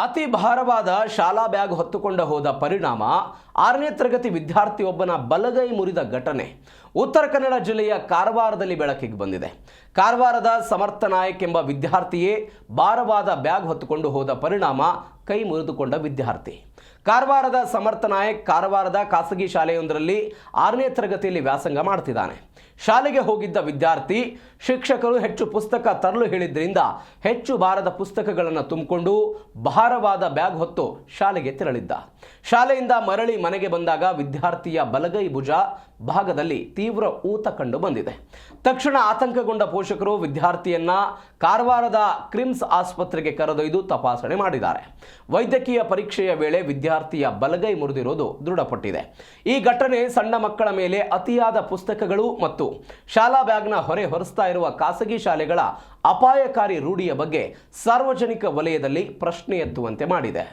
ಅತಿ ಭಾರವಾದ ಶಾಲಾ ಬ್ಯಾಗ್ ಹೊತ್ತುಕೊಂಡು ಹೋದ ಪರಿಣಾಮ 6ನೇ ತರಗತಿ ವಿದ್ಯಾರ್ಥಿಯೊಬ್ಬನ ಬಲಗೈ ಮುರಿದ ಘಟನೆ ಉತ್ತರ ಕನ್ನಡ ಜಿಲ್ಲೆಯ ಕಾರವಾರದಲ್ಲಿ ಬೆಳಕಿಗೆ ಬಂದಿದೆ. ಕಾರವಾರದ ಸಮರ್ಥ ನಾಯಕ್ ಎಂಬ ವಿದ್ಯಾರ್ಥಿಯೇ ಭಾರವಾದ ಬ್ಯಾಗ್ ಹೊತ್ತುಕೊಂಡು ಹೋದ ಪರಿಣಾಮ ಕೈ ಮುರಿದುಕೊಂಡ ವಿದ್ಯಾರ್ಥಿ. ಕಾರವಾರದ ಸಮರ್ಥ ನಾಯಕ್ ಕಾರವಾರದ ಖಾಸಗಿ ಶಾಲೆಯೊಂದರಲ್ಲಿ 6ನೇ ತರಗತಿಯಲ್ಲಿ ವ್ಯಾಸಂಗ ಮಾಡ್ತಿದ್ದಾನೆ. ಶಾಲೆಗೆ ಹೋಗಿದ್ದ ವಿದ್ಯಾರ್ಥಿ ಶಿಕ್ಷಕರು ಹೆಚ್ಚು ಪುಸ್ತಕ ತರಲು ಹೇಳಿದ್ರಿಂದ ಹೆಚ್ಚು ಭಾರದ ಪುಸ್ತಕಗಳನ್ನು ತುಂಬಿಕೊಂಡು ಭಾರವಾದ ಬ್ಯಾಗ್ ಹೊತ್ತು ಶಾಲೆಗೆ ತೆರಳಿದ್ದ. ಶಾಲೆಯಿಂದ ಮರಳಿ ಮನೆಗೆ ಬಂದಾಗ ವಿದ್ಯಾರ್ಥಿಯ ಬಲಗೈ ಭುಜ ಭಾಗದಲ್ಲಿ ತೀವ್ರ ಊತ ಕಂಡು ಬಂದಿದೆ. ತಕ್ಷಣ ಆತಂಕಗೊಂಡ ಪೋಷಕರು ವಿದ್ಯಾರ್ಥಿಯನ್ನ ಕಾರವಾರದ ಕ್ರಿಮ್ಸ್ ಆಸ್ಪತ್ರೆಗೆ ಕರೆದೊಯ್ದು ತಪಾಸಣೆ ಮಾಡಿದ್ದಾರೆ. ವೈದ್ಯಕೀಯ ಪರೀಕ್ಷೆಯ ವೇಳೆ ವಿದ್ಯಾರ್ಥಿಯ ಬಲಗೈ ಮುರಿದಿರುವುದು ದೃಢಪಟ್ಟಿದೆ. ಈ ಘಟನೆ ಸಣ್ಣ ಮಕ್ಕಳ ಮೇಲೆ ಅತಿಯಾದ ಪುಸ್ತಕಗಳು ಮತ್ತು ಶಾಲಾ ಬ್ಯಾಗ್ನ ಹೊರೆ ಹೊರಿಸ್ತಾ ಇರುವ ಖಾಸಗಿ ಶಾಲೆಗಳ ಅಪಾಯಕಾರಿ ರೂಢಿಯ ಬಗ್ಗೆ ಸಾರ್ವಜನಿಕ ವಲಯದಲ್ಲಿ ಪ್ರಶ್ನೆ ಎತ್ತುವಂತೆ ಮಾಡಿದೆ.